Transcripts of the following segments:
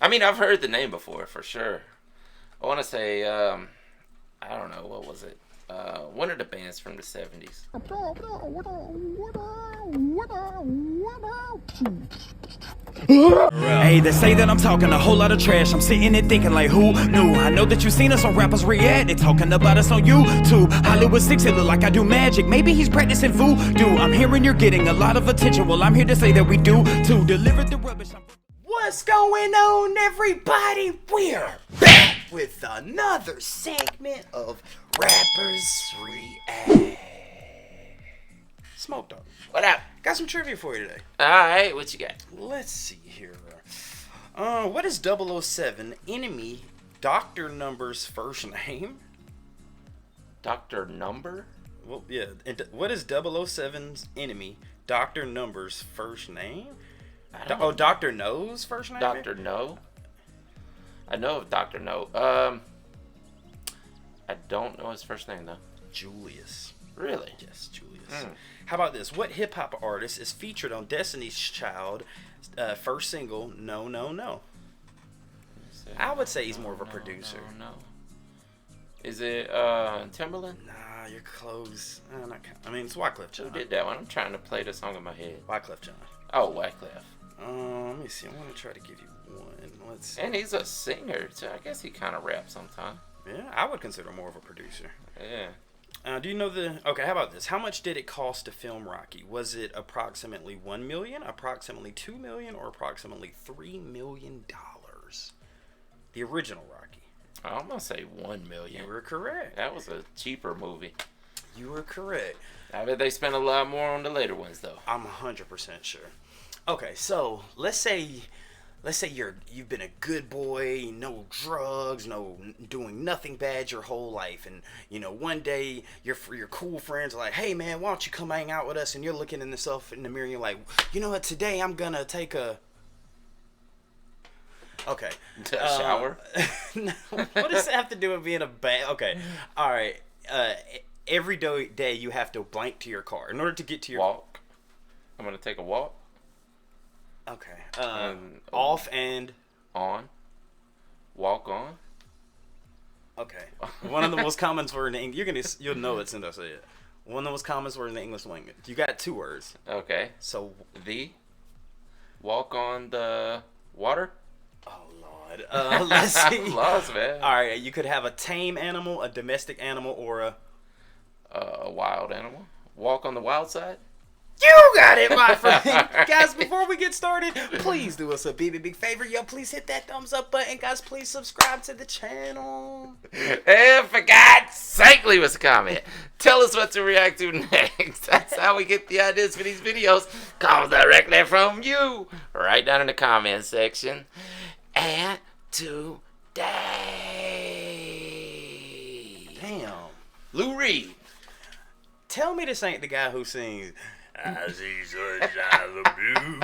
I mean, I've heard the name before for sure. I want to say, I don't know, what was it? One of the bands from the 70s. Hey, they say that I'm talking a whole lot of trash. I'm sitting there thinking like, who knew? I know that you seen us on rappers react. They talking about us on YouTube. Hollywood 6, it look like I do magic. Maybe he's practicing voodoo. I'm hearing you're getting a lot of attention. Well, I'm here to say that we do to deliver the rubbish. What's going on, everybody? We're back with another segment of Rappers React. Smoke Dog, What up? got some trivia for you today. Alright, what you got? Let's see here. What is 007 enemy Dr. Number's first name? Dr. Number? Well, yeah. And what is 007's enemy Dr. Number's first name? Dr. No's first name? Dr. No? I know of Dr. No. I don't know his first name, though. Julius. Really? Yes, Julius. How about this? What hip hop artist is featured on Destiny's Child first single, No, No, No? I would say he's more of a producer. No. Is it Timberland? Nah, you're close. I mean, it's Wyclef Jean. Who did that one? I'm trying to play the song in my head. Wyclef Jean. Oh, Wyclef. Let me see. I want to try to give you one. Let's see. And he's a singer, so I guess he kind of raps sometimes. Yeah, I would consider more of a producer. Yeah. Do you know the... Okay, how about this? How much did it cost to film Rocky? Was it approximately $1 million, approximately $2 million, or approximately $3 million? The original Rocky. I'm going to say $1 million. You were correct. That was a cheaper movie. You were correct. I bet they spent a lot more on the later ones, though. I'm 100% sure. Okay, so let's say you've been a good boy, no drugs, no doing nothing bad your whole life, and one day your cool friends are like, hey man, why don't you come hang out with us? And you're looking at yourself in the mirror and you're like, you know what, today I'm gonna take a shower. No, what does that have to do with being a bad? Okay, all right. Every day you have to blank to your car in order to get to your walk. I'm gonna take a walk. Okay. Off and on. Walk on. Okay. One of the most common words in English. You'll know it soon as I say it. One of the most common words in the English language. You got two words. Okay. So the walk on the water. Oh Lord. Let's see. I'm lost, man. All right. You could have a tame animal, a domestic animal, or a wild animal. Walk on the wild side. You got it, my friend. Guys, before we get started, please do us a big favor. Yo, please hit that thumbs up button. Guys, please subscribe to the channel. And for God's sake, leave us a comment. Tell us what to react to next. That's how we get the ideas for these videos. Come directly from you. Right down in the comment section. And today. Damn. Lou Reed. Tell me this ain't the guy who sings I see sunshine of blue,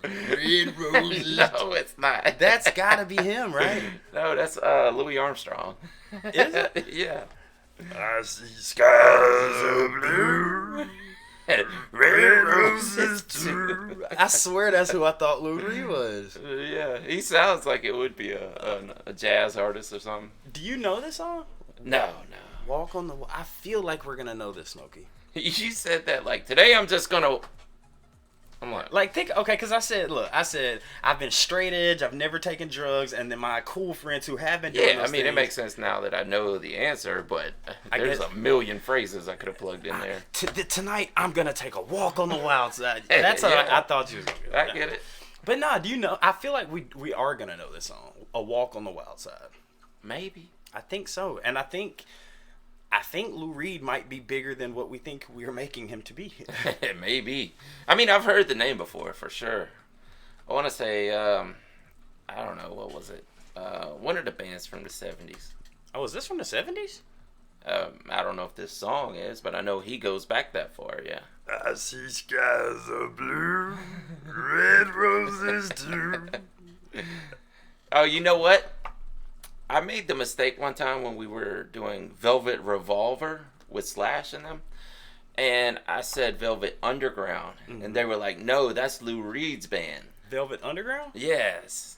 red roses. No, it's not. That's gotta be him, right? No, that's Louis Armstrong. Is it? Yeah. I see skies of blue, red roses too. I swear that's who I thought Lou Reed was. Yeah, he sounds like it would be a jazz artist or something. Do you know this song? No. Walk on the Wall. I feel like we're gonna know this, Smokey. You said that like today. I'm just gonna. I'm like think. Okay, because I said I've been straight edge. I've never taken drugs, and then my cool friends who have been doing yeah. those I mean, things, it makes sense now that I know the answer, but there's a million phrases I could have plugged in there. Tonight I'm gonna take a walk on the wild side. That's how I thought you was gonna do. I get it. But nah, do you know? I feel like we are gonna know this song, "A Walk on the Wild Side." Maybe. I think so, and I think Lou Reed might be bigger than what we think we're making him to be. Maybe. I mean, I've heard the name before for sure. I want to say, I don't know, what was it? One of the bands from the 70s. Oh, is this from the 70s? I don't know if this song is, but I know he goes back that far, yeah. I see skies of blue, red roses too. Oh, you know what? I made the mistake one time when we were doing Velvet Revolver with Slash in them, and I said Velvet Underground, and they were like, no, that's Lou Reed's band. Velvet Underground? Yes.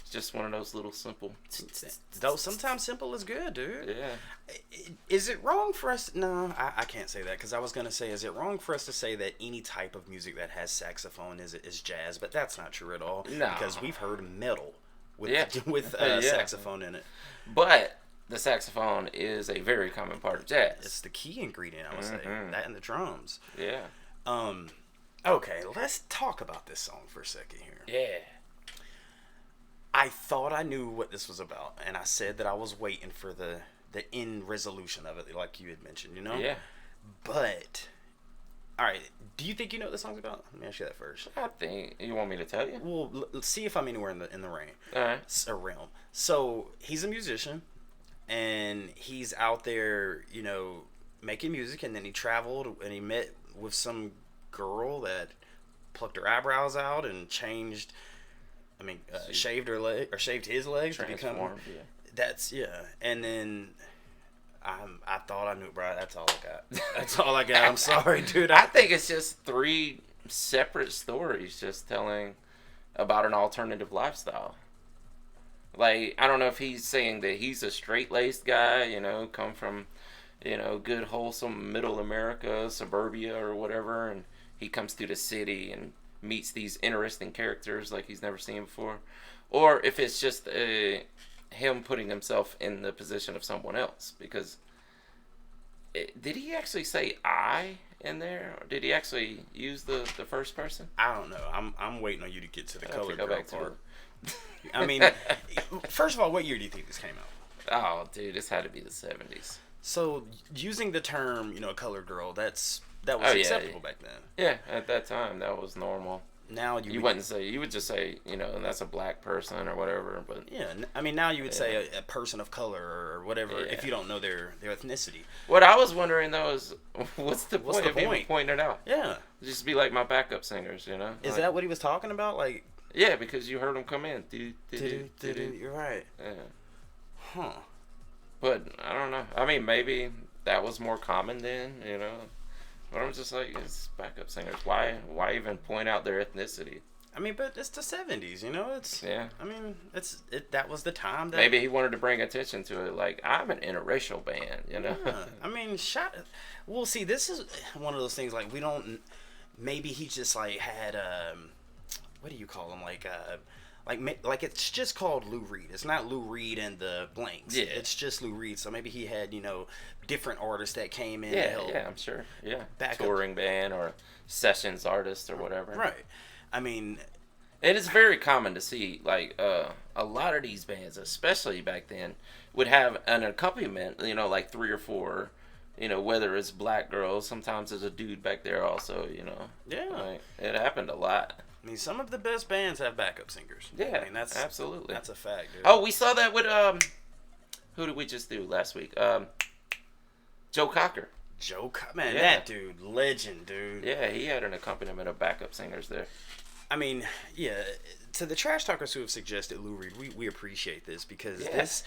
just one of those little simple. Though sometimes simple is good, dude. Yeah. Is it wrong for us? No, I can't say that because I was gonna say, is it wrong for us to say that any type of music that has saxophone is jazz? But that's not true at all. No. Because we've heard metal with Yeah. saxophone in it. But the saxophone is a very common part of jazz. It's the key ingredient, I would say. That and the drums. Yeah. Okay, let's talk about this song for a second here. Yeah. I thought I knew what this was about, and I said that I was waiting for the end resolution of it, like you had mentioned, you know? Yeah. But, all right, do you think you know what this song's about? Let me ask you that first. I think you want me to tell you. Well, let's see if I'm anywhere in the rain. All right. A realm. So he's a musician, and he's out there, you know, making music, and then he traveled and he met with some girl that plucked her eyebrows out and changed. I mean, shaved her leg or shaved his legs to become. Yeah. That's and then I thought I knew, bro. That's all I got. That's all I got. I'm sorry, dude. I think it's just 3 separate stories, just telling about an alternative lifestyle. Like, I don't know if he's saying that he's a straight-laced guy, you know, come from, you know, good, wholesome middle America, suburbia or whatever, and he comes to the city and meets these interesting characters like he's never seen before. Or if it's just him putting himself in the position of someone else. Because did he actually say I in there? Or did he actually use the first person? I don't know. I'm waiting on you to get to the colored go girl back to part. I mean, first of all, what year do you think this came out? Oh, dude, this had to be the 70s. So using the term, you know, colored girl, that was acceptable back then. Yeah, at that time, that was normal. Now you wouldn't say, you would just say, you know, that's a black person or whatever. But yeah, I mean, now you would say a person of color or whatever if you don't know their ethnicity. What I was wondering though is, what's the point of him pointing it out? Yeah, just be like my backup singers, you know. Is that what he was talking about? Like, yeah, because you heard him come in. You're right. Yeah. Huh. But I don't know. I mean, maybe that was more common then, you know. But I'm just like, it's backup singers. Why even point out their ethnicity? I mean, but it's the 70s, you know. It's I mean, that was the time that maybe he wanted to bring attention to it. Like, I'm an interracial band, you know. Yeah. I mean, well, see, this is one of those things. Like, we don't. Maybe he just like had what do you call them? Like it's just called Lou Reed. It's not Lou Reed and the Blanks. Yeah. It's just Lou Reed. So maybe he had, you know, different artists that came in. Yeah, I'm sure. Yeah. Touring band or sessions artist or whatever. Right. I mean, and it's very common to see, like, a lot of these bands, especially back then, would have an accompaniment, you know, like 3 or 4, you know, whether it's black girls, sometimes there's a dude back there also, you know. Yeah. Like, it happened a lot. I mean, some of the best bands have backup singers. Yeah, I mean, that's absolutely. That's a fact, dude. Oh, we saw that with who did we just do last week? Joe Cocker. Man, that dude, legend, dude. Yeah, he had an accompaniment of backup singers there. I mean, yeah, to the trash talkers who have suggested Lou Reed, we appreciate this because this,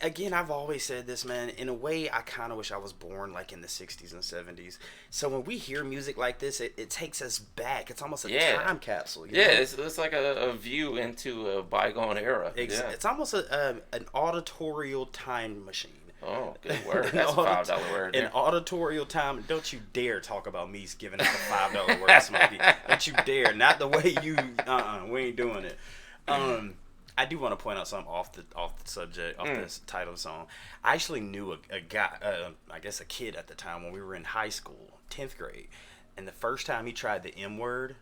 again, I've always said this, man, in a way, I kind of wish I was born like in the 60s and 70s. So when we hear music like this, it takes us back. It's almost a time capsule. You know? It's like a view into a bygone era. It's almost an auditorial time machine. Oh, good word. That's a $5 word. An auditorial time. Don't you dare talk about me giving out the $5 word, Smokey. Don't you dare. Not the way you. We ain't doing it. I do want to point out something off the subject, off this title of the song. I actually knew a guy, I guess a kid at the time when we were in high school, 10th grade, and the first time he tried the M word.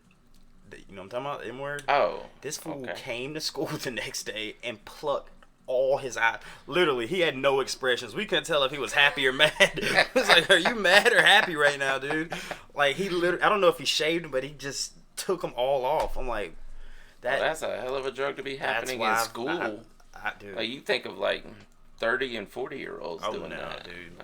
You know what I'm talking about? M word. Oh. This fool came to school the next day and plucked all his eyes. Literally, he had no expressions. We couldn't tell if he was happy or mad. It was like, are you mad or happy right now, dude? Like, he literally, I don't know if he shaved him, but he just took them all off. I'm like, that's a hell of a drug to be happening in school. Dude. Like, you think of like 30 and 40-year-olds doing that, dude.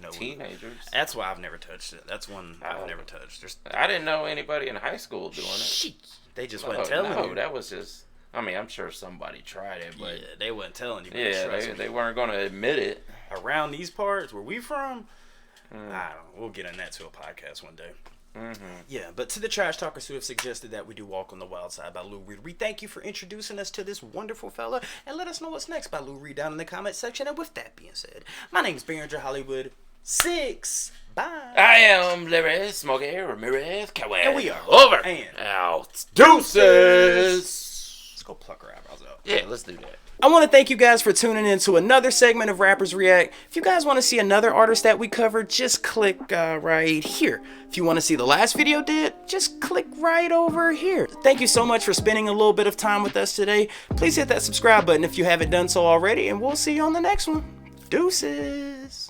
Not teenagers. That's why I've never touched it. That's one I've never touched. I didn't know anybody in high school doing it. They just weren't telling you. No, that was just. I mean, I'm sure somebody tried it, but they weren't telling you. Yeah, they weren't going to admit it. Around these parts where we from, I don't know. We'll get on that to a podcast one day. Yeah, but to the trash talkers who have suggested that we do Walk on the Wild Side by Lou Reed, we thank you for introducing us to this wonderful fella, and let us know what's next by Lou Reed down in the comment section. And with that being said, my name is Barringer Hollywood 6. Bye. I am Larry Smokey Ramirez Cowell. And we are over and out. Deuces. Let's go pluck our eyebrows out. Yeah, let's do that. I want to thank you guys for tuning in to another segment of Rappers React. If you guys want to see another artist that we covered, just click right here. If you want to see the last video did, just click right over here. Thank you so much for spending a little bit of time with us today. Please hit that subscribe button if you haven't done so already, and we'll see you on the next one. Deuces.